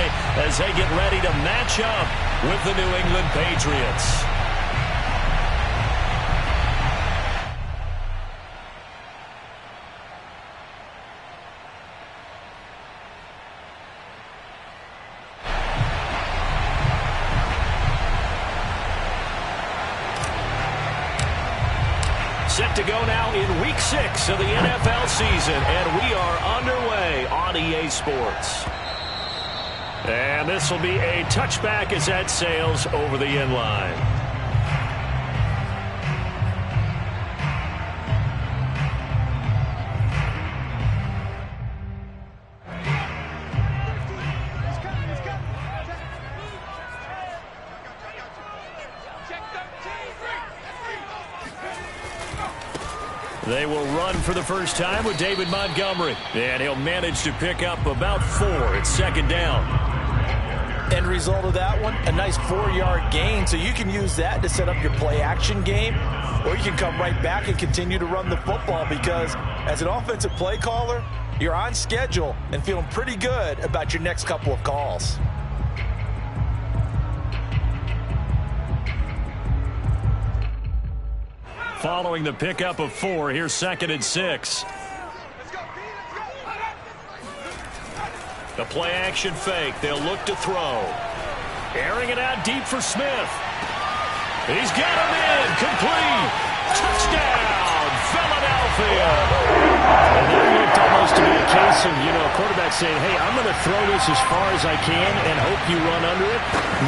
tonight as they get ready to match up with the New England Patriots. Set to go now in Week 6 of the NFL season, and we are underway on EA Sports. And this will be a touchback as that sails over the end line. They will run for the first time with David Montgomery. And he'll manage to pick up about 4 at second down. End result of that one, a nice 4-yard gain. So you can use that to set up your play-action game. Or you can come right back and continue to run the football because as an offensive play caller, you're on schedule and feeling pretty good about your next couple of calls. Following the pickup of 4, here's 2nd and 6. The play-action fake. They'll look to throw. Airing it out deep for Smith. He's got him in. Complete. Touchdown, Philadelphia. And that looked almost to be a case of, a quarterback saying, hey, I'm going to throw this as far as I can and hope you run under it.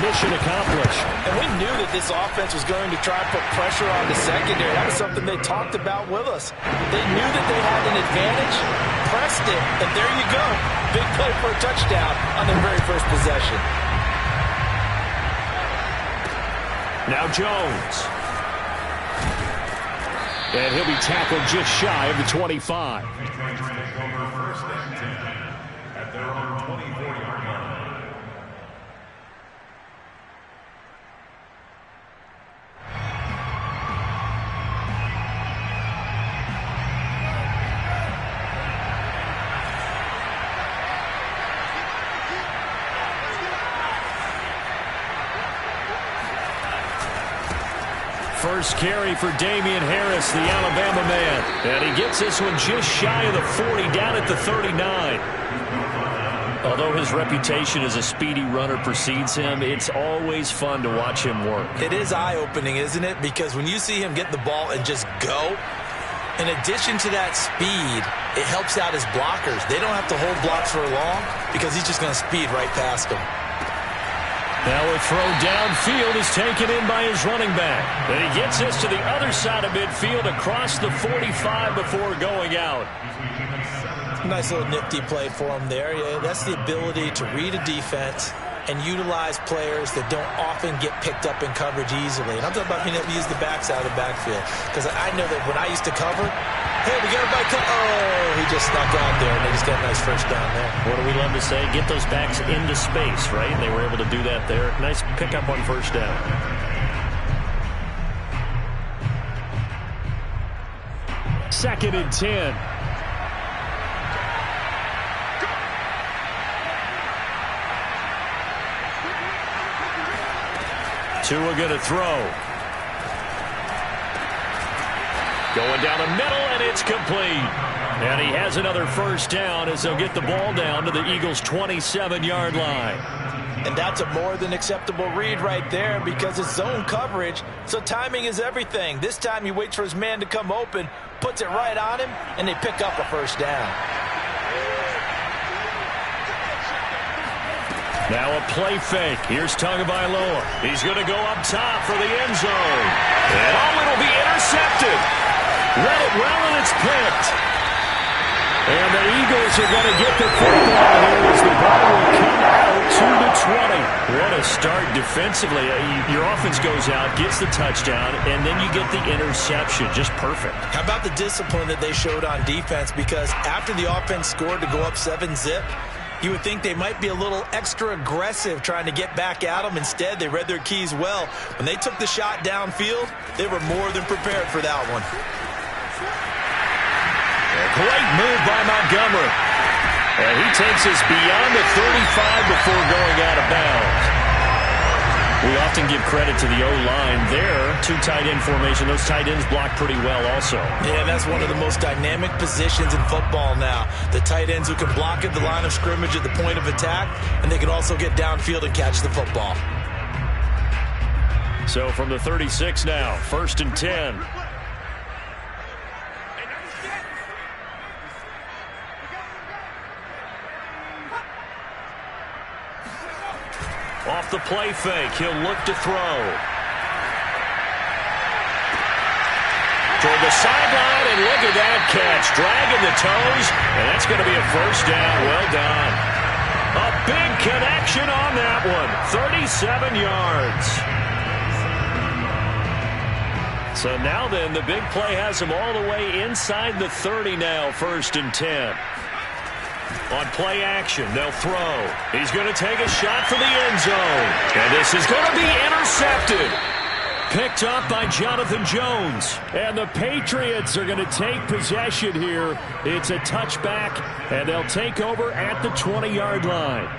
Mission accomplished. And we knew that this offense was going to try and put pressure on the secondary. That was something they talked about with us. They knew that they had an advantage, pressed it, and there you go. Big play for a touchdown on their very first possession. Now Jones. And he'll be tackled just shy of the 25. Trying to take over 1st and 10 at their own 24-yard line. First carry for Damian Harris, the Alabama man. And he gets this one just shy of the 40, down at the 39. Although his reputation as a speedy runner precedes him, it's always fun to watch him work. It is eye-opening, isn't it? Because when you see him get the ball and just go, in addition to that speed, it helps out his blockers. They don't have to hold blocks for long because he's just going to speed right past them. Now a throw downfield is taken in by his running back. And he gets this to the other side of midfield across the 45 before going out. Nice little nifty play for him there. Yeah, that's the ability to read a defense and utilize players that don't often get picked up in coverage easily. And I'm talking about being able to use the backs out of the backfield. Because I know that when I used to cover, hey, we got everybody come. Oh, he just snuck out there, and they just got a nice first down there. What do we love to say? Get those backs into space, right? And they were able to do that there. Nice pickup on first down. Second and 10. Tua going to throw. Going down the middle, and it's complete. And he has another first down as they'll get the ball down to the Eagles' 27-yard line. And that's a more than acceptable read right there because it's zone coverage, so timing is everything. This time he waits for his man to come open, puts it right on him, and they pick up a first down. Now a play fake. Here's Tagovailoa. He's going to go up top for the end zone. And it'll be intercepted. Let it run, and it's picked. And the Eagles are going to get the football here as the ball will come out to the 20. What a start defensively. Your offense goes out, gets the touchdown, and then you get the interception. Just perfect. How about the discipline that they showed on defense? Because after the offense scored to go up 7-zip, you would think they might be a little extra aggressive trying to get back at them. Instead, they read their keys well. When they took the shot downfield, they were more than prepared for that one. Great move by Montgomery. And he takes us beyond the 35 before going We often give credit to the O-line there. Two tight end formation. Those tight ends block pretty well also. Yeah, that's one of the most dynamic positions in football now. The tight ends who can block at the line of scrimmage at the point of attack, and they can also get downfield and catch the football. So from the 36 now, 1st and 10. Off the play fake, he'll look to throw. Toward the sideline, and look at that catch. Dragging the toes, and that's going to be a first down. Well done. A big connection on that one. 37 yards. So now then, the big play has him all the way inside the 30 now, 1st and 10. On play action, they'll throw. He's going to take a shot for the end zone. And this is going to be intercepted. Picked up by Jonathan Jones. And the Patriots are going to take possession here. It's a touchback, and they'll take over at the 20-yard line.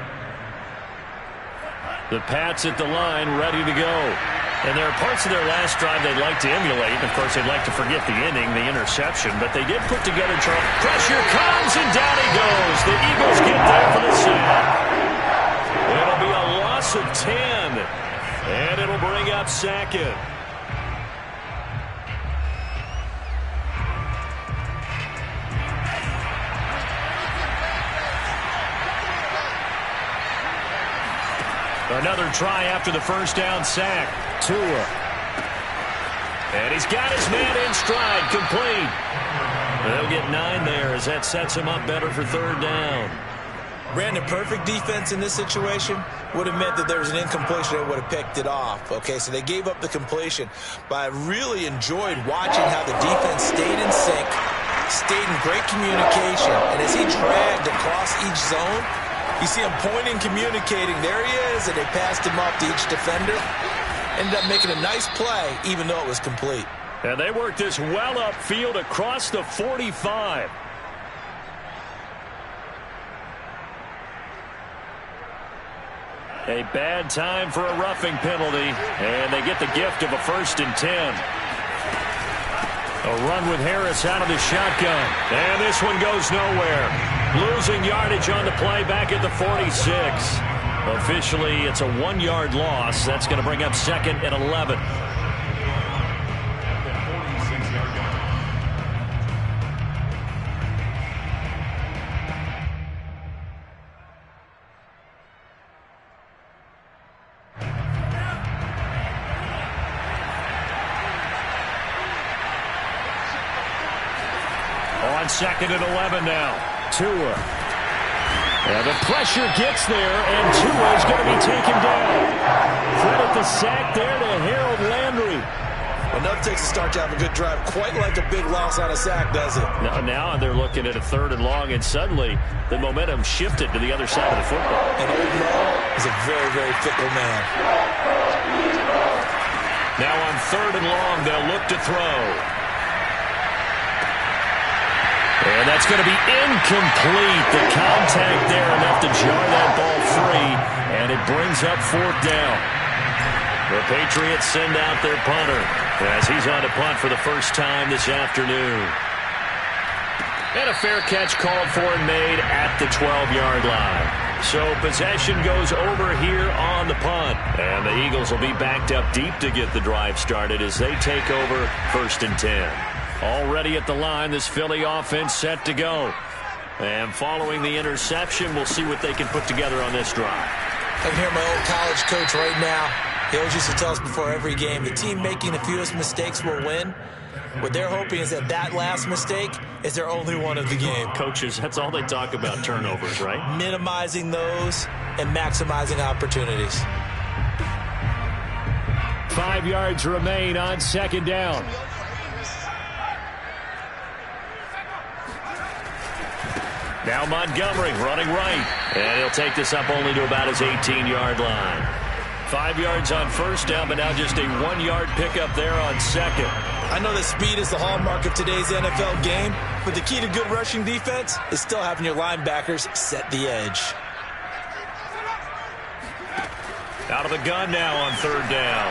The Pats at the line, ready to go. And there are parts of their last drive they'd like to emulate. Of course, they'd like to forget the inning, the interception. But they did put together Charles. Pressure comes, and down he goes. The Eagles get there for the sack. It'll be a loss of 10. And it'll bring up 2nd. Another try after the first down sack. Tua. And he's got his man in stride, complete. They'll get 9 there as that sets him up better for 3rd down. Brandon, perfect defense in this situation would have meant that there was an incompletion that would have picked it off. Okay, so they gave up the completion. But I really enjoyed watching how the defense stayed in sync, stayed in great communication. And as he dragged across each zone, you see him pointing, communicating. There he is, and they passed him off to each defender. Ended up making a nice play, even though it was complete. And they worked this well upfield across the 45. A bad time for a roughing penalty, and they get the gift of a 1st and 10. A run with Harris out of the shotgun, and this one goes nowhere. Losing yardage on the play back at the 46. Officially, it's a 1-yard loss. That's going to bring up 2nd and 11. On 2nd and 11 now. Tua. And the pressure gets there, and Tua is going to be taken down. Credit the sack there to Harold Landry. Enough takes to start to have a good drive. Quite like a big loss on a sack, does it? Now they're looking at a 3rd and long, and suddenly the momentum shifted to the other side of the football. And Old Mo is a very, very fickle man. Now on 3rd and long, they'll look to throw. And that's going to be incomplete. The contact there enough to jar that ball free, and it brings up 4th down. The Patriots send out their punter as he's on to punt for the first time this afternoon. And a fair catch called for and made at the 12-yard line. So possession goes over here on the punt. And the Eagles will be backed up deep to get the drive started as they take over 1st and 10. Already at the line, this Philly offense set to go. And following the interception, we'll see what they can put together on this drive. I can hear my old college coach right now. He always used to tell us before every game, the team making the fewest mistakes will win. What they're hoping is that that last mistake is their only one of the game. Coaches, that's all they talk about, turnovers, right? Minimizing those and maximizing opportunities. 5 yards remain on 2nd down. Now Montgomery running right. And he'll take this up only to about his 18-yard line. 5 yards on 1st down, but now just a 1-yard pickup there on 2nd. I know that speed is the hallmark of today's NFL game, but the key to good rushing defense is still having your linebackers set the edge. Out of the gun now on third down.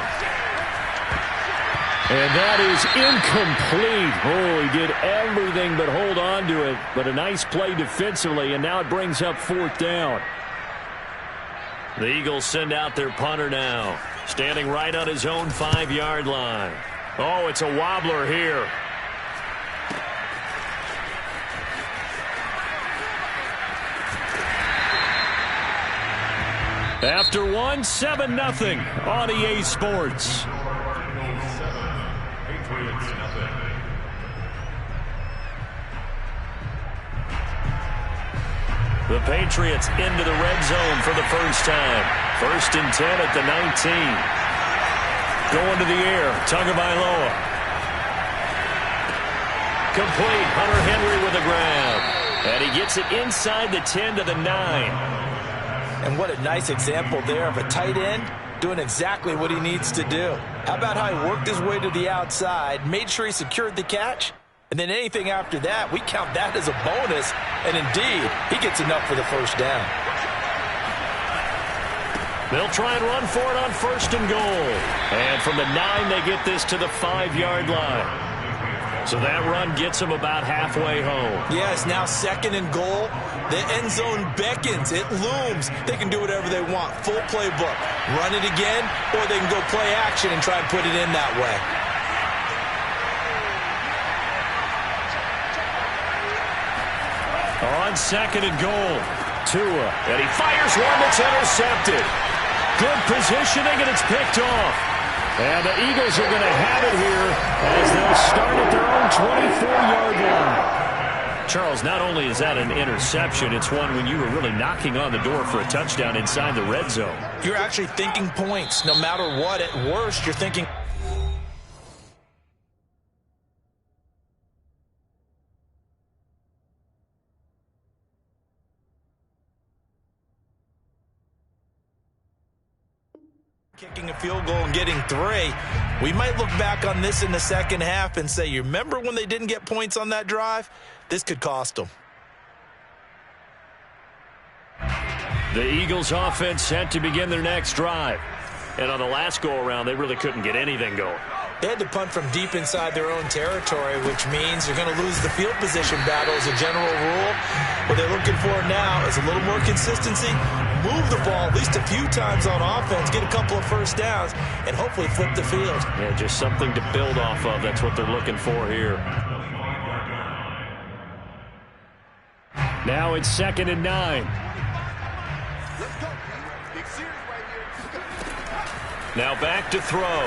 And that is incomplete. Oh, he did everything but hold on to it. But a nice play defensively, and now it brings up fourth down. The Eagles send out their punter now. Standing right on his own 5-yard line. Oh, it's a wobbler here. After one, 7-0 on EA Sports. The Patriots into the red zone for the first time. 1st and 10 at the 19. Going to the air. Tagovailoa. Complete. Hunter Henry with a grab. And he gets it inside the 10 to the 9. And what a nice example there of a tight end doing exactly what he needs to do. How about how he worked his way to the outside, made sure he secured the catch, and then anything after that, we count that as a bonus. And indeed, he gets enough for the first down. They'll try and run for it on 1st and goal. And from the 9, they get this to the 5-yard line. So that run gets them about halfway home. Yeah, it's now 2nd and goal. The end zone beckons. It looms. They can do whatever they want. Full playbook. Run it again, or they can go play action and try and put it in that way. On 2nd and goal, Tua, and he fires one that's intercepted. Good positioning, and it's picked off. And the Eagles are going to have it here as they'll start at their own 24-yard line. Charles, not only is that an interception, it's one when you were really knocking on the door for a touchdown inside the red zone. You're actually thinking points. No matter what, at worst, you're thinking... kicking a field goal and getting 3. We might look back on this in the second half and say, you remember when they didn't get points on that drive? This could cost them. The Eagles offense set to begin their next drive. And on the last go-around, they really couldn't get anything going. They had to punt from deep inside their own territory, which means you're going to lose the field position battle as a general rule. What they're looking for now is a little more consistency, move the ball at least a few times on offense, get a couple of first downs, and hopefully flip the field. Yeah, just something to build off of. That's what they're looking for here. Now it's 2nd and 9. Now back to throw.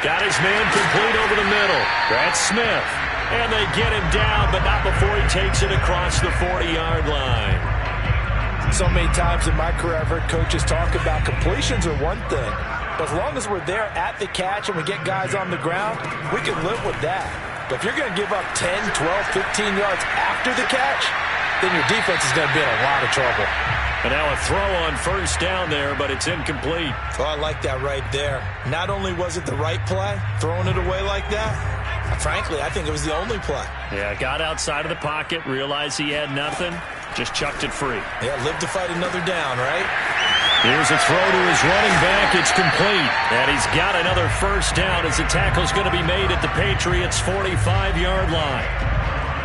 Got his man complete over the middle. That's Smith. And they get him down, but not before he takes it across the 40-yard line. So many times in my career, I've heard coaches talk about completions are one thing. But as long as we're there at the catch and we get guys on the ground, we can live with that. But if you're going to give up 10, 12, 15 yards after the catch, then your defense is going to be in a lot of trouble. And now a throw on 1st down there, but it's incomplete. Oh, I like that right there. Not only was it the right play, throwing it away like that, frankly, I think it was the only play. Yeah, got outside of the pocket, realized he had nothing, just chucked it free. Yeah, live to fight another down, right? Here's a throw to his running back. It's complete. And he's got another 1st down as the tackle's going to be made at the Patriots' 45-yard line.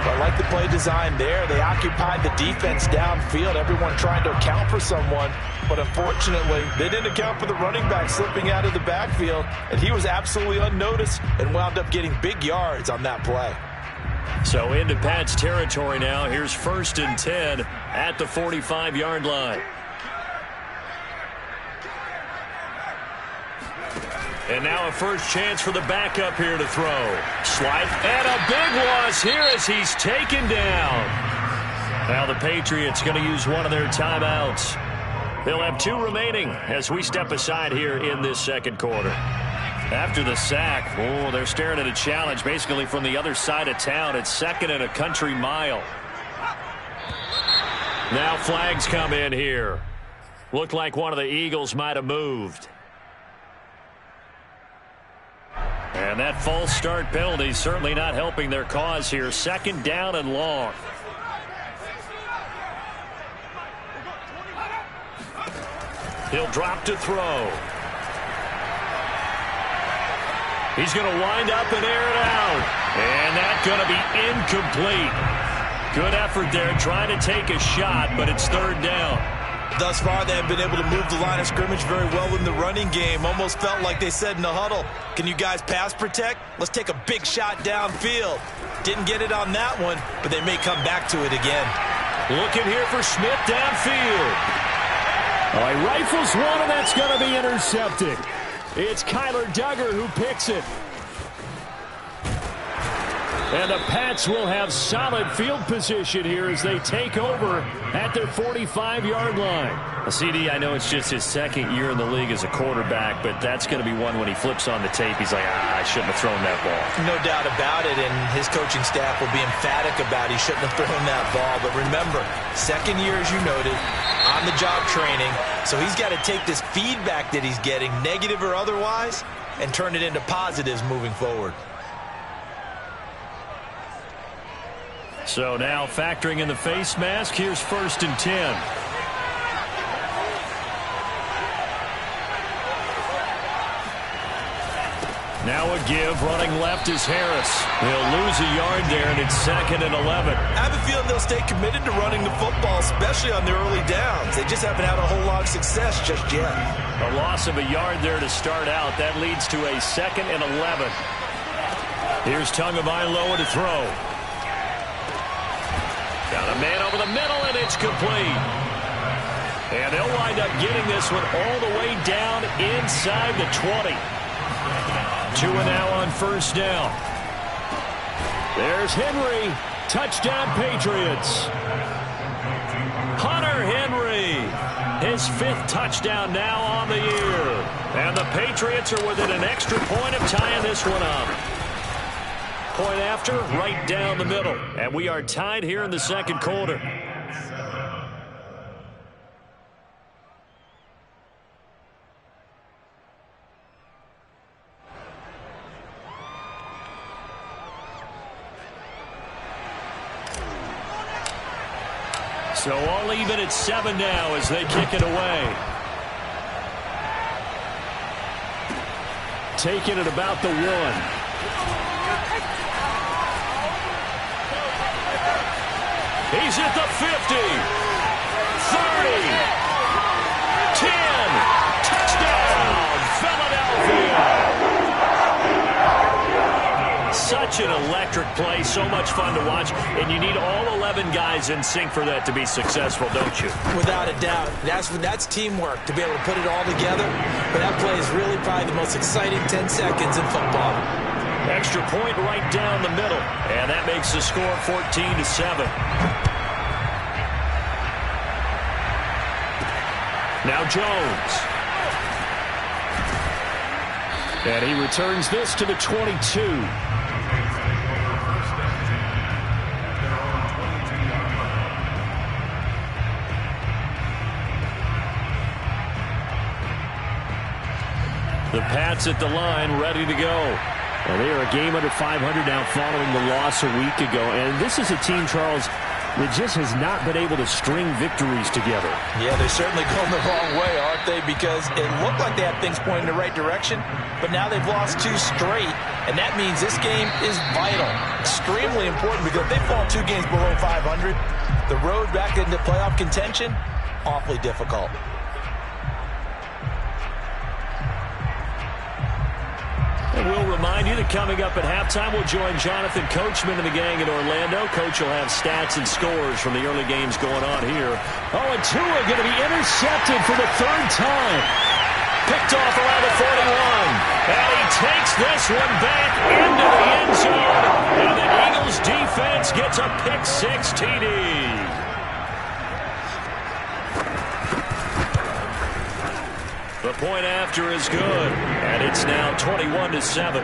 I like the play design there. They occupied the defense downfield, everyone trying to account for someone. But unfortunately, they didn't account for the running back slipping out of the backfield, and he was absolutely unnoticed and wound up getting big yards on that play. So into Pat's territory now. Here's 1st and 10 at the 45-yard line. And now a first chance for the backup here to throw. Slide, and a big loss here as he's taken down. Now the Patriots going to use one of their timeouts. They'll have 2 remaining as we step aside here in this second quarter. After the sack, oh, they're staring at a challenge basically from the other side of town. It's 2nd and a country mile. Now flags come in here. Looked like one of the Eagles might have moved. And that false start penalty certainly not helping their cause here. 2nd down and long. He'll drop to throw. He's going to wind up and air it out. And that's going to be incomplete. Good effort there trying to take a shot, but it's third down. Thus far, they have been able to move the line of scrimmage very well in the running game. Almost felt like they said in the huddle, can you guys pass protect? Let's take a big shot downfield. Didn't get it on that one, but they may come back to it again. Looking here for Smith downfield. Oh, he rifles one, and that's going to be intercepted. It's Kyler Duggar who picks it. And the Pats will have solid field position here as they take over at their 45-yard line. CD, I know it's just his second year in the league as a quarterback, but that's going to be one when he flips on the tape. He's like, I shouldn't have thrown that ball. No doubt about it, and his coaching staff will be emphatic about he shouldn't have thrown that ball. But remember, second year, as you noted, on-the-job training. So he's got to take this feedback that he's getting, negative or otherwise, and turn it into positives moving forward. So now factoring in the face mask, here's 1st and 10. Now a give, running left is Harris. He'll lose a yard there, and it's 2nd and 11. I have a feeling they'll stay committed to running the football, especially on their early downs. They just haven't had a whole lot of success just yet. A loss of a yard there to start out. That leads to a 2nd and 11. Here's Tagovailoa to throw. Got a man over the middle, and it's complete. And they'll wind up getting this one all the way down inside the 20. 2 and now on 1st down. There's Henry. Touchdown, Patriots. Hunter Henry. His 5th touchdown now on the year. And the Patriots are within an extra point of tying this one up. Point after, right down the middle. And we are tied here in the 2nd quarter. So all even at 7 now as they kick it away. Taking it about the 1. He's at the 50, 30, 10, touchdown, Philadelphia. Such an electric play, so much fun to watch, and you need all 11 guys in sync for that to be successful, don't you? Without a doubt. That's teamwork, to be able to put it all together. But that play is really probably the most exciting 10 seconds in football. Extra point right down the middle, and that makes the score 14-7. Now Jones. And he returns this to the 22. The Pats at the line, ready to go. Well, they are a game under 500 now following the loss a week ago. And this is a team, Charles, that just has not been able to string victories together. Yeah, they're certainly going the wrong way, aren't they? Because it looked like they had things pointing in the right direction, but now they've lost 2 straight. And that means this game is vital, extremely important, because if they fall 2 games below 500, the road back into playoff contention, awfully difficult. And we'll remind you that coming up at halftime, we'll join Jonathan Coachman and the gang in Orlando. Coach will have stats and scores from the early games going on here. Oh, and Tua going to be intercepted for the 3rd time. Picked off around the 41. And he takes this one back into the end zone. And the Eagles defense gets a pick-6 TD. The point after is good, and it's now 21-7.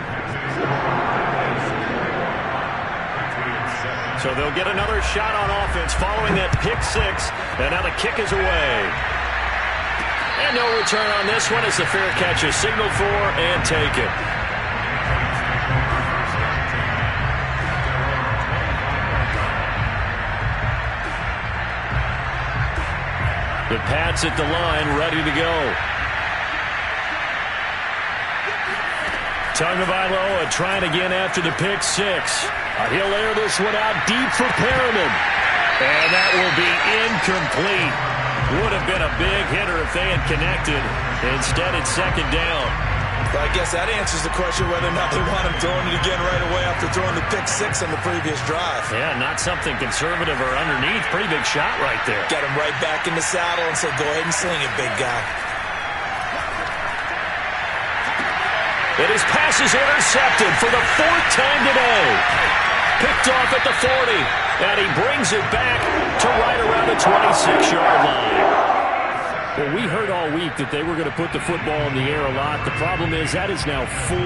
So they'll get another shot on offense following that pick-6, and now the kick is away. And no return on this one as the fair catch is signaled for and taken. The Pats at the line, ready to go. Tagovailoa trying again after the pick six. He'll air this one out deep for Perriman. And that will be incomplete. Would have been a big hitter if they had connected. Instead, it's second down. Well, I guess that answers the question whether or not they want him throwing it again right away after throwing the pick six on the previous drive. Yeah, not something conservative or underneath. Pretty big shot right there. Get him right back in the saddle and say, go ahead and sling it, big guy. And his pass is intercepted for the fourth time today. Picked off at the 40. And he brings it back to right around the 26-yard line. Well, we heard all week that they were going to put the football in the air a lot. The problem is that is now 4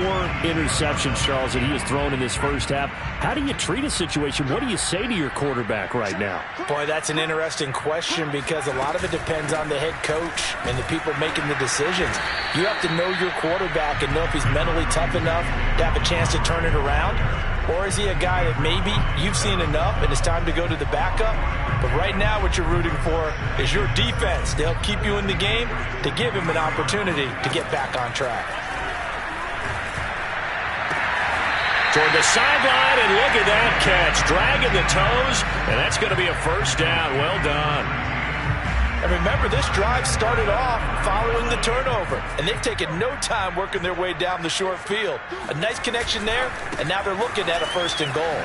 interceptions, Charles, that he has thrown in this first half. How do you treat a situation? What do you say to your quarterback right now? Boy, that's an interesting question because a lot of it depends on the head coach and the people making the decisions. You have to know your quarterback and know if he's mentally tough enough to have a chance to turn it around. Or is he a guy that maybe you've seen enough and it's time to go to the backup? But right now what you're rooting for is your defense to help keep you in the game, to give him an opportunity to get back on track. Toward the sideline, and look at that catch. Dragging the toes, and that's going to be a first down. Well done. And remember, this drive started off following the turnover, and they've taken no time working their way down the short field. A nice connection there, and now they're looking at a first and goal.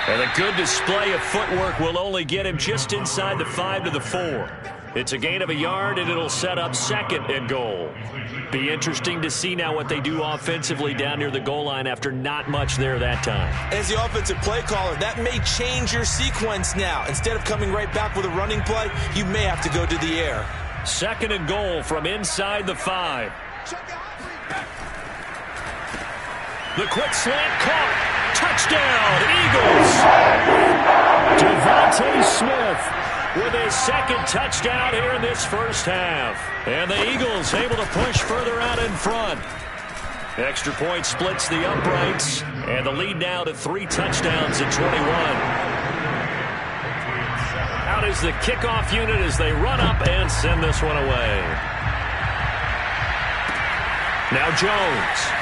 And a good display of footwork will only get him just inside the 5 to the 4. It's a gain of a yard, and it'll set up second and goal. Be interesting to see now what they do offensively down near the goal line after not much there that time. As the offensive play caller, that may change your sequence now. Instead of coming right back with a running play, you may have to go to the air. Second and goal from inside the 5. The quick slant caught. Touchdown, Eagles! Devontae Smith with his second touchdown here in this first half. And the Eagles able to push further out in front. Extra point splits the uprights. And the lead now to 3 touchdowns at 21. Out is the kickoff unit as they run up and send this one away. Now Jones.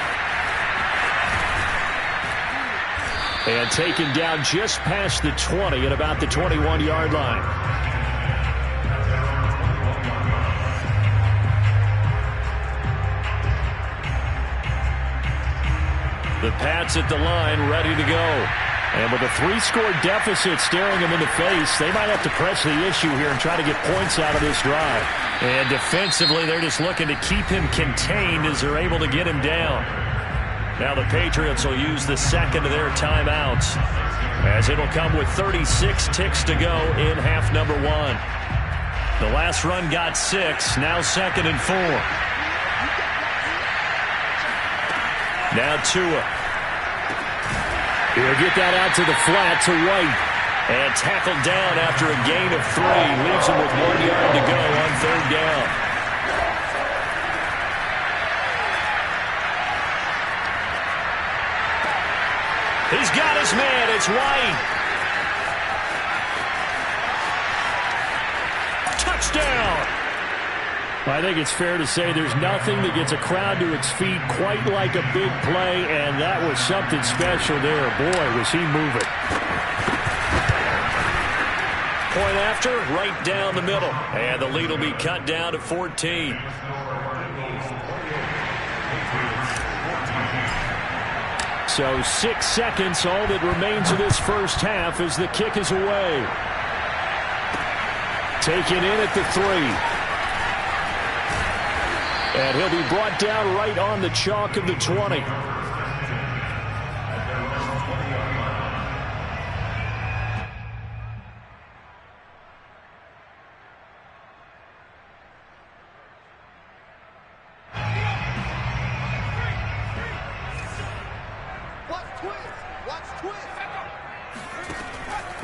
And taken down just past the 20 at about the 21-yard line. The Pats at the line, ready to go. And with a 3-score deficit staring them in the face, they might have to press the issue here and try to get points out of this drive. And defensively, they're just looking to keep him contained as they're able to get him down. Now the Patriots will use the second of their timeouts as it'll come with 36 ticks to go in half number 1. The last run got 6, now second and 4. Now Tua. He'll get that out to the flat to White. And tackled down after a gain of 3. Leaves him with 1 yard to go on third down. He's got his man. It's White. Touchdown. I think it's fair to say there's nothing that gets a crowd to its feet quite like a big play, and that was something special there. Boy, was he moving. Point after, right down the middle. And the lead will be cut down to 14. So 6 seconds, all that remains of this first half as the kick is away. Taken in at the 3. And he'll be brought down right on the chalk of the 20.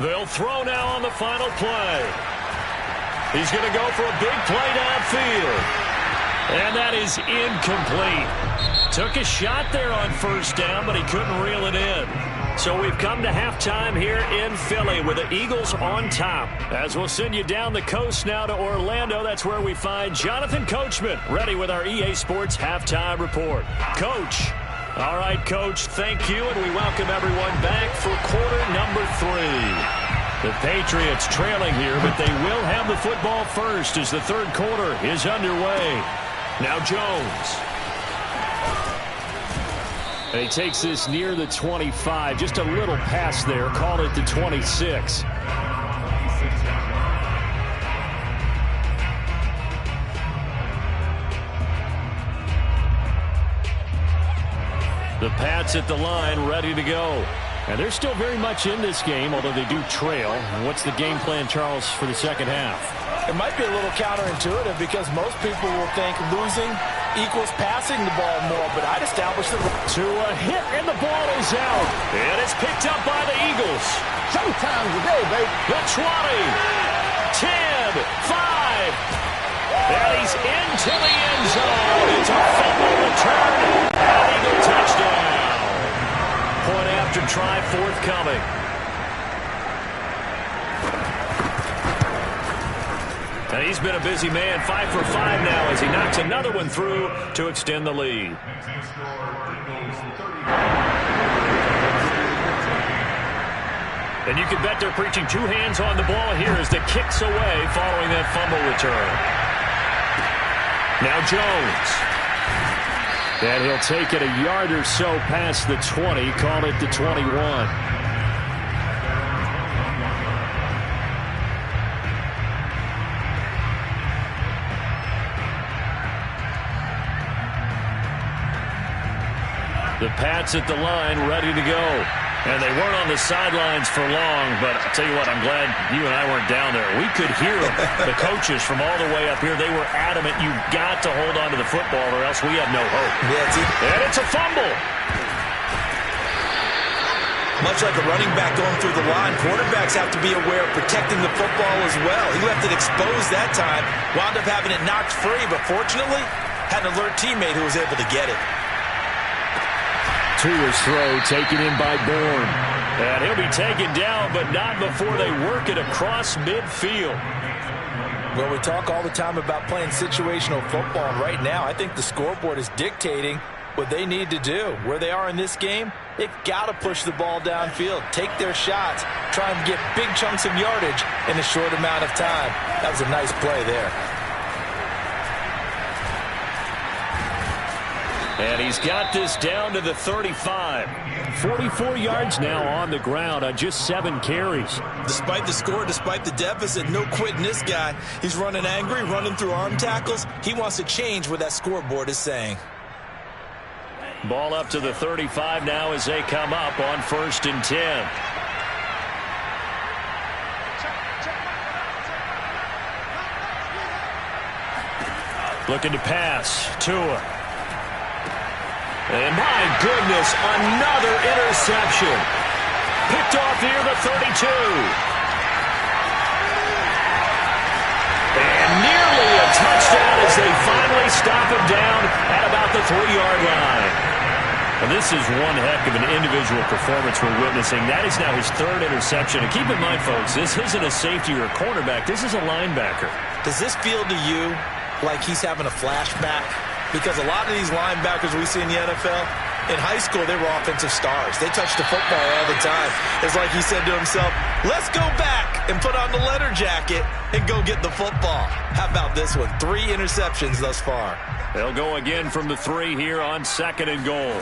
They'll throw now on the final play. He's going to go for a big play downfield. And that is incomplete. Took a shot there on first down, but he couldn't reel it in. So we've come to halftime here in Philly with the Eagles on top. As we'll send you down the coast now to Orlando, that's where we find Jonathan Coachman ready with our EA Sports Halftime Report. Coach. All right, Coach, thank you, and we welcome everyone back for quarter number 3. The Patriots trailing here, but they will have the football first as the third quarter is underway. Now Jones. And he takes this near the 25. Just a little pass there. Call it the 26. The Pats at the line, ready to go. And they're still very much in this game, although they do trail. And what's the game plan, Charles, for the second half? It might be a little counterintuitive because most people will think losing equals passing the ball more, but I'd establish the to a hit, and the ball is out. And it's picked up by the Eagles. Showtime today, baby. The 20, 10, 5. And he's into the end zone. It's a fumble return. An Eagle touchdown. Point after try forthcoming. And he's been a busy man, 5 for 5 now as he knocks another one through to extend the lead. And you can bet they're preaching 2 hands on the ball here as the kick's away following that fumble return. Now Jones. And he'll take it a yard or so past the 20, call it the 21. The Pats at the line, ready to go. And they weren't on the sidelines for long, but I'll tell you what, I'm glad you and I weren't down there. We could hear them, the coaches from all the way up here. They were adamant, you've got to hold on to the football or else we have no hope. Yeah, and it's a fumble. Much like a running back going through the line, quarterbacks have to be aware of protecting the football as well. He left it exposed that time, wound up having it knocked free, but fortunately, had an alert teammate who was able to get it. Tua's throw taken in by Bourne. And he'll be taken down, but not before they work it across midfield. Well, we talk all the time about playing situational football, and right now I think the scoreboard is dictating what they need to do. Where they are in this game, they've got to push the ball downfield, take their shots, try and get big chunks of yardage in a short amount of time. That was a nice play there. And he's got this down to the 35. 44 yards now on the ground on just 7 carries. Despite the score, despite the deficit, no quitting this guy. He's running angry, running through arm tackles. He wants to change what that scoreboard is saying. Ball up to the 35 now as they come up on 1st and 10. Looking to pass. Tua. And my goodness, another interception. Picked off near the 32. And nearly a touchdown as they finally stop him down at about the 3-yard line. And this is one heck of an individual performance we're witnessing. That is now his 3rd interception. And keep in mind, folks, this isn't a safety or a cornerback. This is a linebacker. Does this feel to you like he's having a flashback? Because a lot of these linebackers we see in the NFL, in high school, they were offensive stars. They touched the football all the time. It's like he said to himself, let's go back and put on the letter jacket and go get the football. How about this one? 3 interceptions thus far. They'll go again from the 3 here on 2nd and goal.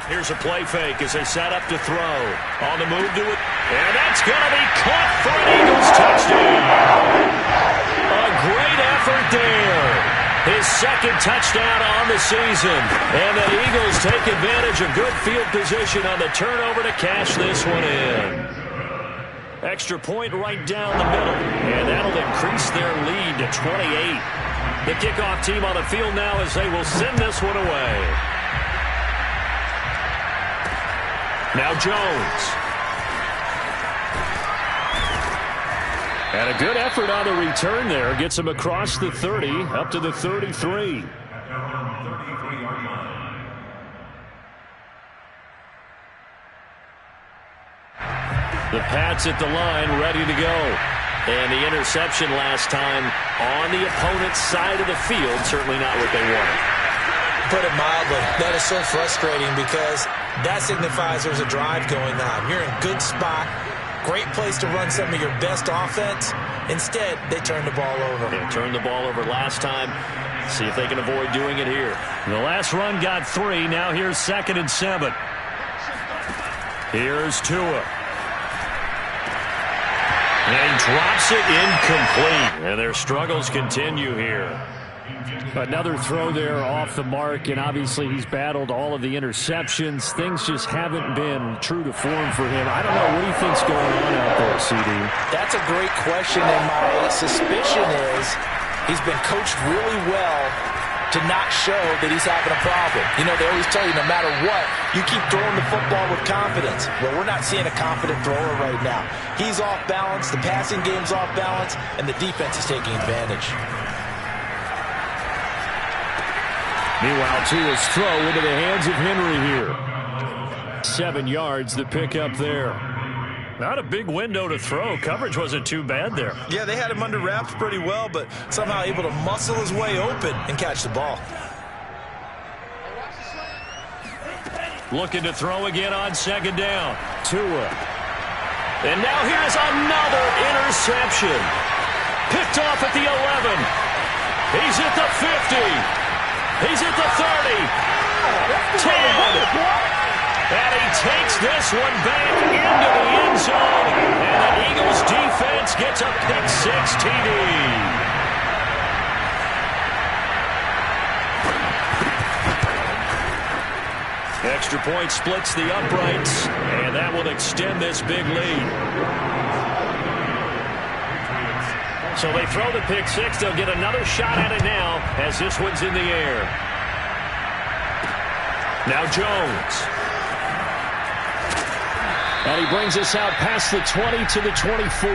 Here's a play fake as they set up to throw. On the move to it. And that's going to be caught for an Eagles touchdown. A great effort there. His 2nd touchdown on the season. And the Eagles take advantage of good field position on the turnover to cash this one in. Extra point right down the middle. And that'll increase their lead to 28. The kickoff team on the field now as they will send this one away. Now Jones. And a good effort on the return there. Gets him across the 30, up to the 33. The Pats at the line, ready to go. And the interception last time on the opponent's side of the field, certainly not what they wanted. Put it mildly, that is so frustrating because that signifies there's a drive going on. You're in good spot, great place to run some of your best offense. Instead, they turn the ball over. They turned the ball over last time. See if they can avoid doing it here. The last run got 3. Now here's 2nd and 7. Here's Tua. And he drops it incomplete. And their struggles continue here. Another throw there off the mark, and obviously he's battled all of the interceptions. Things just haven't been true to form for him. I don't know what he thinks going on out there, CD. That's a great question, and my suspicion is he's been coached really well to not show that he's having a problem. You know, they always tell you no matter what, you keep throwing the football with confidence. Well, we're not seeing a confident thrower right now. He's off balance, the passing game's off balance, and the defense is taking advantage. Meanwhile, Tua's throw into the hands of Henry here. 7 yards, the pickup there. Not a big window to throw. Coverage wasn't too bad there. Yeah, they had him under wraps pretty well, but somehow able to muscle his way open and catch the ball. Looking to throw again on 2nd down. Tua. And now here's another interception. Picked off at the 11. He's at the 50. He's at the 30. 10. And he takes this one back into the end zone. And the Eagles defense gets a pick-6 TD. Extra point splits the uprights, and that will extend this big lead. So they throw the pick-6. They'll get another shot at it now as this one's in the air. Now Jones. And he brings us out past the 20 to the 24.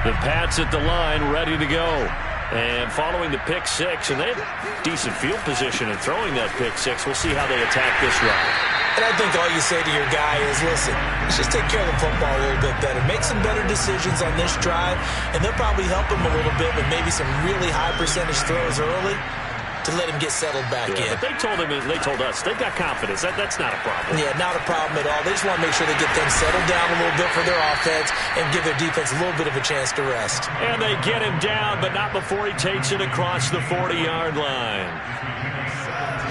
The Pats at the line, ready to go. And following the pick-6, and they have decent field position in throwing that pick-6. We'll see how they attack this drive. And I think all you say to your guy is, listen, let's just take care of the football a little bit better. Make some better decisions on this drive, and they'll probably help him a little bit with maybe some really high percentage throws early to let him get settled back in. But they told us, they've got confidence. That's not a problem. Yeah, not a problem at all. They just want to make sure they get things settled down a little bit for their offense and give their defense a little bit of a chance to rest. And they get him down, but not before he takes it across the 40-yard line.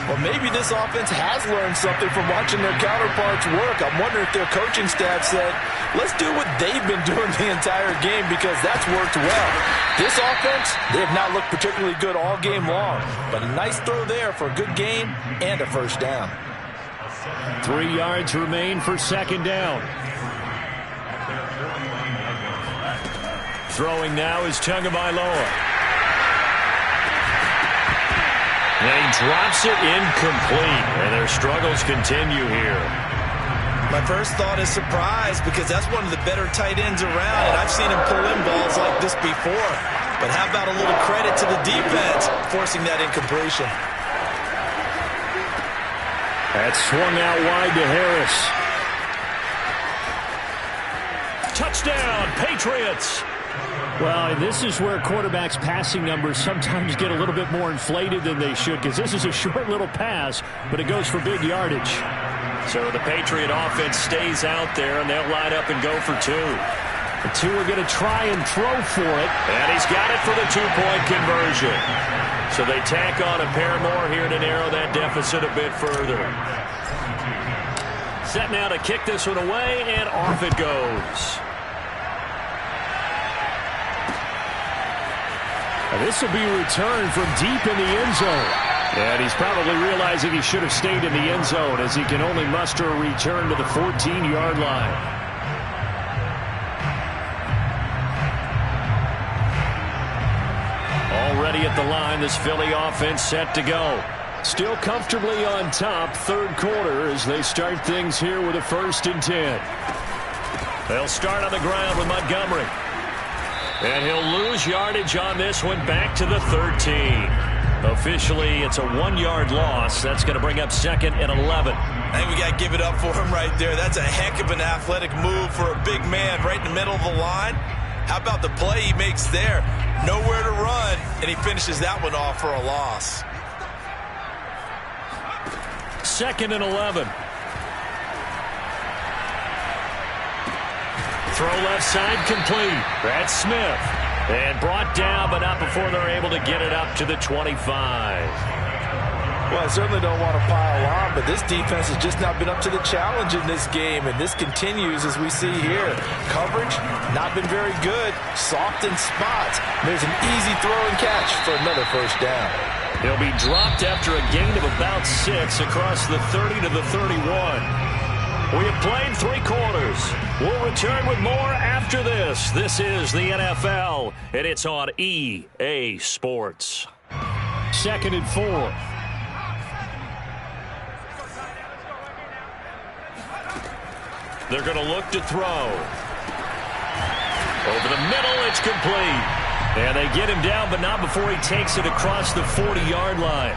Well, maybe this offense has learned something from watching their counterparts work. I'm wondering if their coaching staff said, let's do what they've been doing the entire game because that's worked well. This offense, they have not looked particularly good all game long, but a nice throw there for a good gain and a first down. 3 yards remain for 2nd down. Throwing now is Tagovailoa. And he drops it incomplete, and their struggles continue here. My first thought is surprise because that's one of the better tight ends around, and I've seen him pull in balls like this before. But how about a little credit to the defense forcing that incompletion? That's swung out wide to Harris. Touchdown, Patriots! Well, and this is where quarterbacks' passing numbers sometimes get a little bit more inflated than they should because this is a short little pass, but it goes for big yardage. So the Patriot offense stays out there, and they'll line up and go for 2. The 2 are going to try and throw for it. And he's got it for the 2-point conversion. So they tack on a pair more here to narrow that deficit a bit further. Set now to kick this one away, and off it goes. This will be returned from deep in the end zone. And he's probably realizing he should have stayed in the end zone as he can only muster a return to the 14-yard line. Already at the line, this Philly offense set to go. Still comfortably on top, 3rd quarter as they start things here with a 1st and 10. They'll start on the ground with Montgomery. And he'll lose yardage on this one, back to the 13. Officially, it's a 1-yard loss. That's going to bring up 2nd and 11. I think we got to give it up for him right there. That's a heck of an athletic move for a big man right in the middle of the line. How about the play he makes there? Nowhere to run, and he finishes that one off for a loss. 2nd and 11. Throw left side complete. That's Smith. And brought down, but not before they're able to get it up to the 25. Well, I certainly don't want to pile on, but this defense has just not been up to the challenge in this game, and this continues as we see here. Coverage, not been very good. Soft in spots. There's an easy throw and catch for another first down. He'll be dropped after a gain of about 6 across the 30 to the 31. We have played 3 quarters. We'll return with more after this. This is the NFL, and it's on EA Sports. 2nd and 4. They're going to look to throw. Over the middle, it's complete. And they get him down, but not before he takes it across the 40-yard line.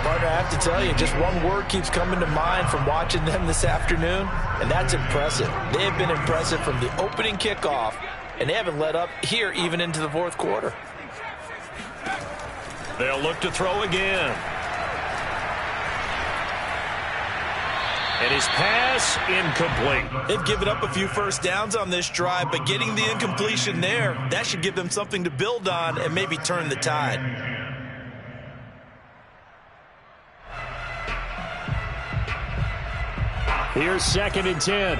Partner, I have to tell you, just one word keeps coming to mind from watching them this afternoon, and that's impressive. They have been impressive from the opening kickoff, and they haven't let up here even into the 4th quarter. They'll look to throw again. And his pass incomplete. They've given up a few first downs on this drive, but getting the incompletion there, that should give them something to build on and maybe turn the tide. Here's 2nd and 10.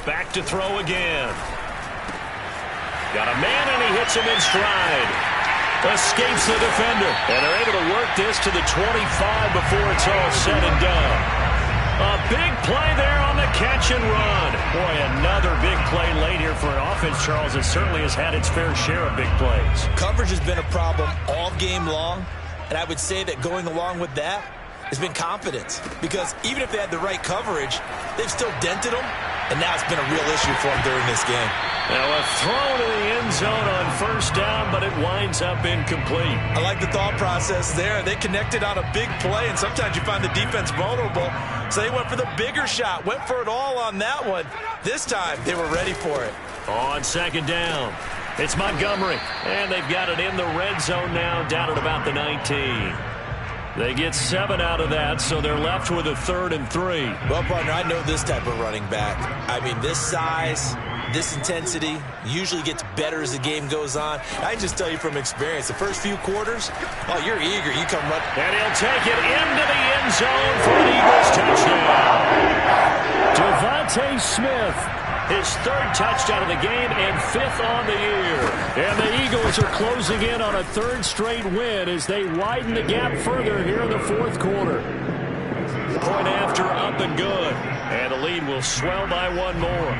Back to throw again. Got a man, and he hits him in stride. Escapes the defender. And they're able to work this to the 25 before it's all said and done. A big play there on the catch and run. Boy, another big play late here for an offense, Charles, that certainly has had its fair share of big plays. Coverage has been a problem all game long, and I would say that going along with that has been confidence. Because even if they had the right coverage, they've still dented them, and now it's been a real issue for them during this game. Now a throw to the end zone on first down, but it winds up incomplete. I like the thought process there. They connected on a big play, and sometimes you find the defense vulnerable. So they went for the bigger shot, went for it all on that one. This time, they were ready for it. On 2nd down, it's Montgomery, and they've got it in the red zone now, down at about the 19. They get 7 out of that, so they're left with a 3rd and 3. Well, partner, I know this type of running back. I mean, this size, this intensity usually gets better as the game goes on. I just tell you from experience, the first few quarters, oh, you're eager. You come run. And he'll take it into the end zone for an Eagles touchdown. Devontae Smith, his 3rd touchdown of the game and 5th on the year. And the Eagles are closing in on a 3rd straight win as they widen the gap further here in the 4th quarter. Point after, up and good. And the lead will swell by 1 more.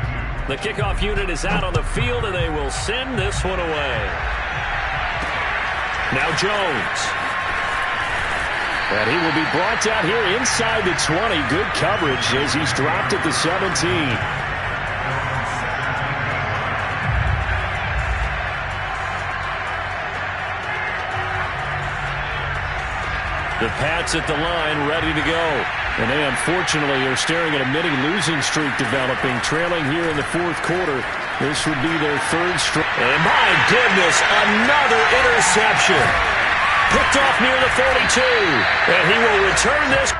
The kickoff unit is out on the field, and they will send this one away. Now Jones. And he will be brought down here inside the 20. Good coverage as he's dropped at the 17. The Pats at the line, ready to go. And they unfortunately are staring at a mini losing streak developing, trailing here in the 4th quarter. This would be their 3rd straight. And my goodness, another interception. Picked off near the 32. And he will return this.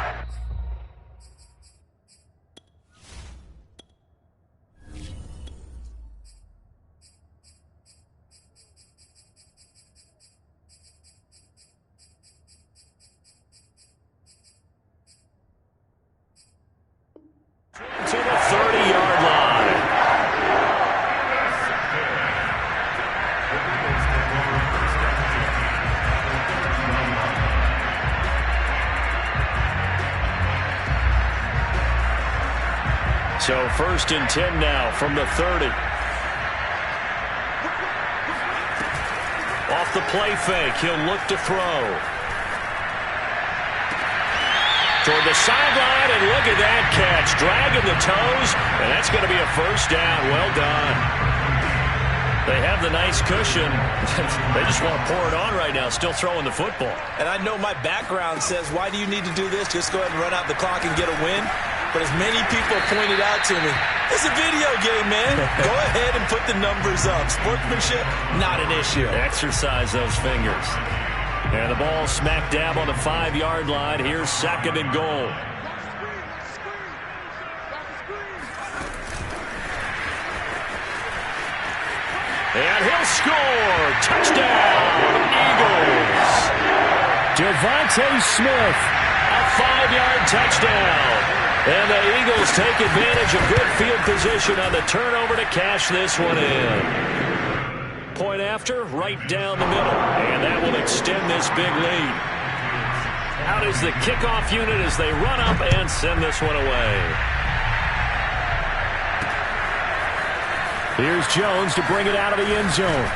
To the 30-yard line. So 1st and 10 now from the 30. Off the play fake, he'll look to throw. toward the sideline, and look at that catch. Dragging the toes, and that's going to be a first down. Well done. They have the nice cushion. They just want to pour it on right now, still throwing the football. And I know my background says, why do you need to do this? Just go ahead and run out the clock and get a win. But as many people pointed out to me, it's a video game, man. Go ahead and put the numbers up. Sportsmanship, not an issue. Exercise those fingers. And the ball smack dab on the 5-yard line. Here's 2nd and goal. And he'll score. Touchdown, Eagles. Devontae Smith. A 5-yard touchdown. And the Eagles take advantage of good field position on the turnover to cash this one in. Point after, right down the middle. And that will extend this big lead. Out is the kickoff unit as they run up and send this one away. Here's Jones to bring it out of the end zone.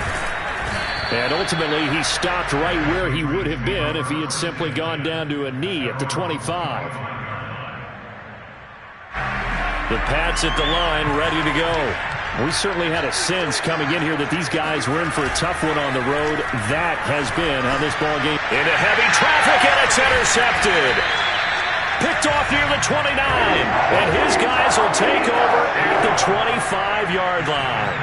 And ultimately, he stopped right where he would have been if he had simply gone down to a knee at the 25. The Pats at the line, ready to go. We certainly had a sense coming in here that these guys were in for a tough one on the road. That has been how this ball game. Into heavy traffic, and it's intercepted. Picked off near the 29. And his guys will take over at the 25-yard line.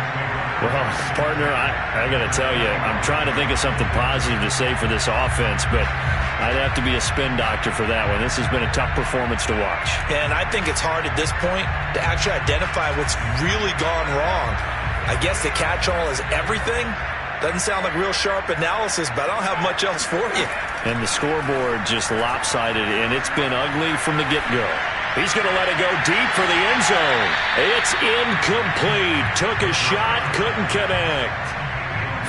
Well, partner, I got to tell you, I'm trying to think of something positive to say for this offense, but I'd have to be a spin doctor for that one. This has been a tough performance to watch. And I think it's hard at this point to actually identify what's really gone wrong. I guess the catch-all is everything. Doesn't sound like real sharp analysis, but I don't have much else for you. And the scoreboard just lopsided, and it's been ugly from the get-go. He's going to let it go deep for the end zone. It's incomplete. Took a shot, couldn't connect.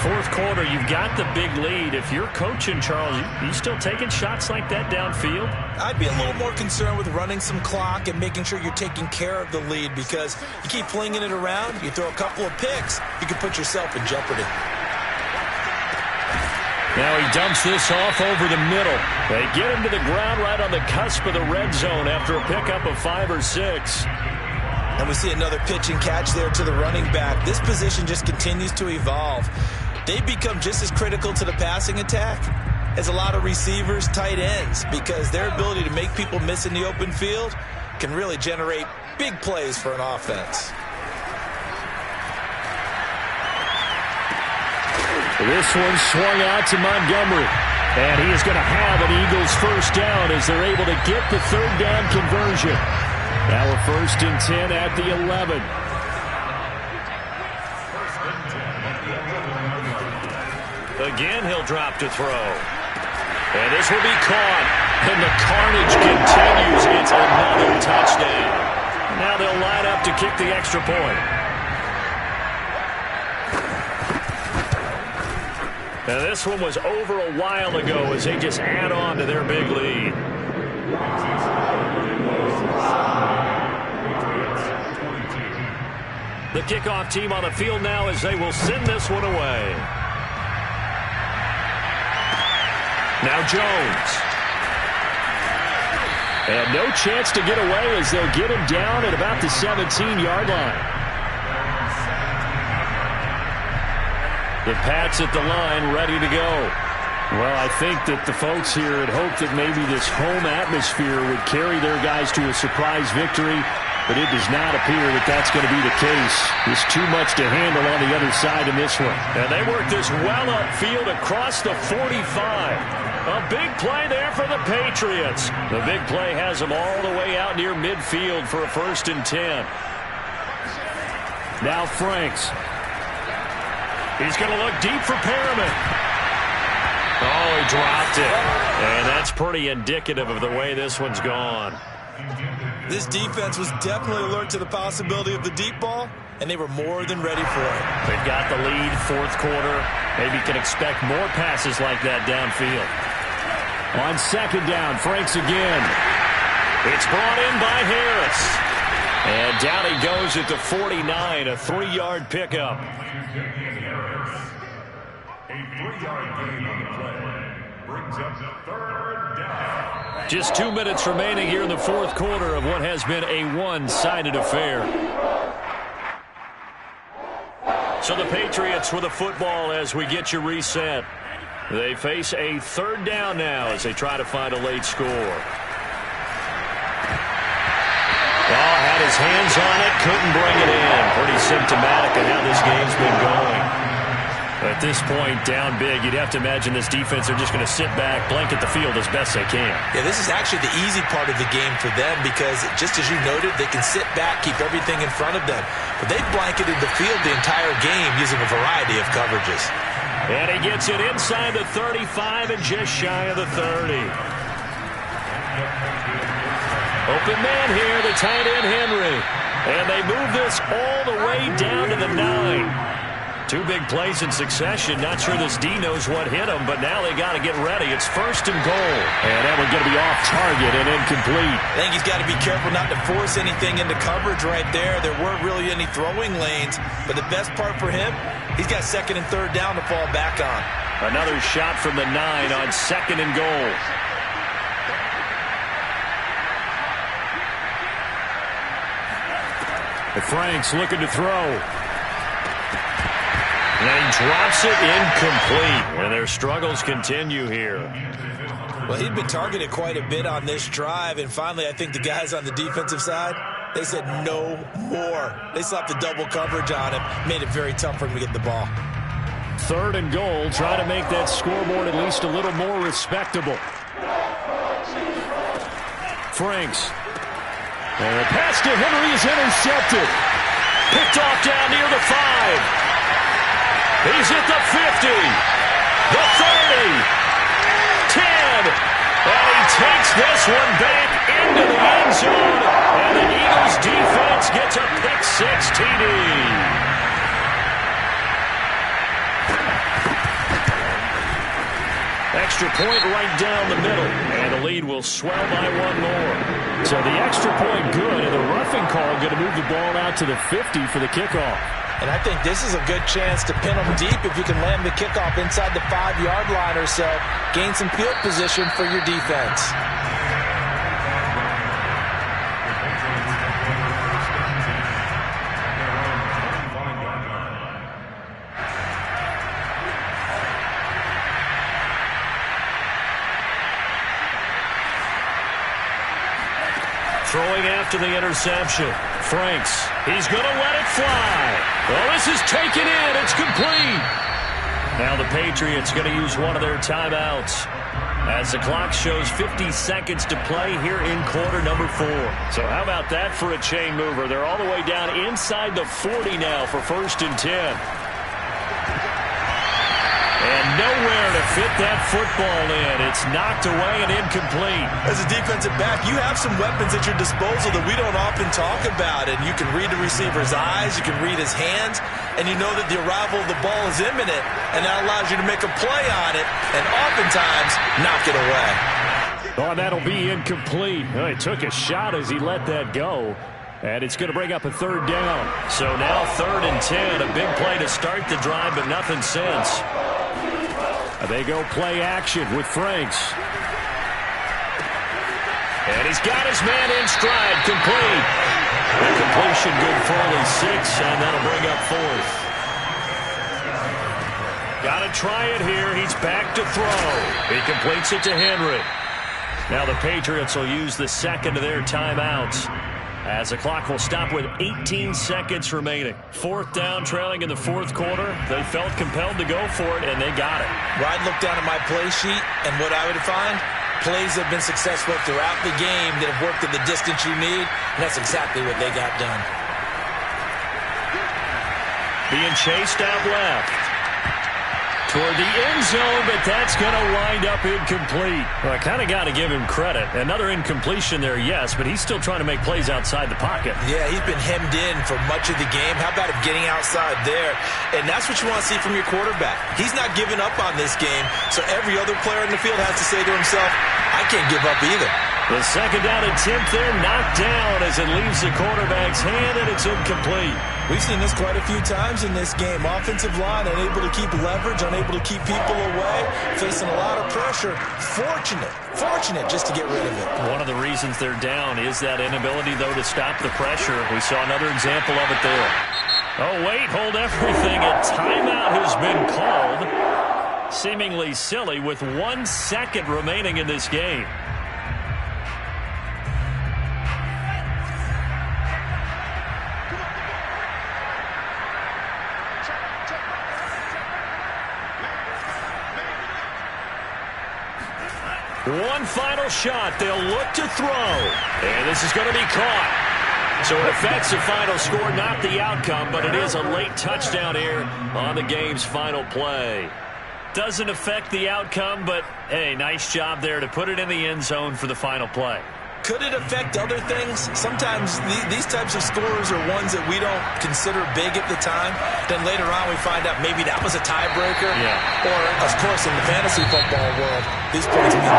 Fourth quarter, you've got the big lead. If you're coaching, Charles, you still taking shots like that downfield? I'd be a little more concerned with running some clock and making sure you're taking care of the lead, because you keep flinging it around, you throw a couple of picks, you can put yourself in jeopardy. Now he dumps this off over the middle. They get him to the ground right on the cusp of the red zone after a pickup of 5 or 6. And we see another pitch and catch there to the running back. This position just continues to evolve. They become just as critical to the passing attack as a lot of receivers, tight ends, because their ability to make people miss in the open field can really generate big plays for an offense. This one swung out to Montgomery. And he is going to have an Eagles first down as they're able to get the third down conversion. Now we're 1st and 10 at the 11. Again, he'll drop to throw. And this will be caught. And the carnage continues. It's another touchdown. Now they'll line up to kick the extra point. Now this one was over a while ago as they just add on to their big lead. The kickoff team on the field now as they will send this one away. Now Jones. And no chance to get away as they'll get him down at about the 17-yard line. The Pats at the line, ready to go. Well, I think that the folks here had hoped that maybe this home atmosphere would carry their guys to a surprise victory, but it does not appear that that's going to be the case. There's too much to handle on the other side in this one. And they work this well upfield across the 45. A big play there for the Patriots. The big play has them all the way out near midfield for a 1st and 10. Now Franks. He's going to look deep for Perriman. Oh, he dropped it. And that's pretty indicative of the way this one's gone. This defense was definitely alert to the possibility of the deep ball, and they were more than ready for it. They've got the lead, 4th quarter. Maybe can expect more passes like that downfield. On 2nd down, Franks again. It's brought in by Harris. And down he goes at the 49, a 3-yard pickup. A 3-yard gain on the play. brings up third down. Just 2 minutes remaining here in the fourth quarter of what has been a one-sided affair. So the Patriots with the football as we get you reset. They face a third down now as they try to find a late score. Had his hands on it, couldn't bring it in. Pretty symptomatic of how this game's been going. At this point, down big, you'd have to imagine this defense, they're just going to sit back, blanket the field as best they can. Yeah, this is actually the easy part of the game for them because, just as you noted, they can sit back, keep everything in front of them. But they've blanketed the field the entire game using a variety of coverages. And he gets it inside the 35 and just shy of the 30. Open man here, the tight end Henry. And they move this all the way down to the 9. 2 big plays in succession. Not sure this D knows what hit him, but now they got to get ready. It's first and goal. And that one's going to be off target and incomplete. I think he's got to be careful not to force anything into coverage right there. There weren't really any throwing lanes, but the best part for him, he's got second and third down to fall back on. Another shot from the 9 on second and goal. Franks looking to throw. And he drops it incomplete. And their struggles continue here. Well, he'd been targeted quite a bit on this drive. And finally, I think the guys on the defensive side, they said no more. They slapped the double coverage on him. Made it very tough for him to get the ball. Third and goal. Try to make that scoreboard at least a little more respectable. Franks. And the pass to Henry is intercepted. Picked off down near the 5. He's at the 50. The 30. 10. And he takes this one back into the end zone. And the Eagles defense gets a pick-6 TD. Extra point right down the middle. And the lead will swell by 1 more. So the extra point good, and the roughing call going to move the ball out to the 50 for the kickoff. And I think this is a good chance to pin them deep if you can land the kickoff inside the 5-yard line or so. Gain some field position for your defense. Throwing after the interception. Franks. He's going to let it fly. Oh, this is taken in. It's complete. Now the Patriots going to use one of their timeouts as the clock shows 50 seconds to play here in quarter number 4. So how about that for a chain mover? They're all the way down inside the 40 now for first and 10. And nowhere to fit that football in. It's knocked away and incomplete. As a defensive back, you have some weapons at your disposal that we don't often talk about. And you can read the receiver's eyes, you can read his hands, and you know that the arrival of the ball is imminent. And that allows you to make a play on it and oftentimes knock it away. Oh, that'll be incomplete. Oh, he took a shot as he let that go. And it's going to bring up a third down. So now third and 10. A big play to start the drive, but nothing since. They go play action with Franks. And he's got his man in stride, complete. A completion good for only 6, and that'll bring up 4th. Got to try it here. He's back to throw. He completes it to Henry. Now the Patriots will use the second of their timeouts, as the clock will stop with 18 seconds remaining. 4th down, trailing in the 4th quarter. They felt compelled to go for it, and they got it. I'd look down at my play sheet, and what I would find, plays have been successful throughout the game that have worked at the distance you need, and that's exactly what they got done. Being chased out left. Toward the end zone, but that's going to wind up incomplete. Well, I kind of got to give him credit. Another incompletion there, yes, but he's still trying to make plays outside the pocket. Yeah, he's been hemmed in for much of the game. How about him getting outside there? And that's what you want to see from your quarterback. He's not giving up on this game, so every other player in the field has to say to himself, I can't give up either. The second down attempt there knocked down as it leaves the quarterback's hand, and it's incomplete. We've seen this quite a few times in this game. Offensive line unable to keep leverage, unable to keep people away, facing a lot of pressure. Fortunate just to get rid of it. One of the reasons they're down is that inability, though, to stop the pressure. We saw another example of it there. Oh, wait, hold everything. A timeout has been called. Seemingly silly with 1 second remaining in this game. One final shot. They'll look to throw. And this is going to be caught. So it affects the final score, not the outcome, but it is a late touchdown here on the game's final play. Doesn't affect the outcome, but, hey, nice job there to put it in the end zone for the final play. Could it affect other things? Sometimes these types of scores are ones that we don't consider big at the time. Then later on we find out maybe that was a tiebreaker. Yeah. Or, of course, in the fantasy football world, these points mean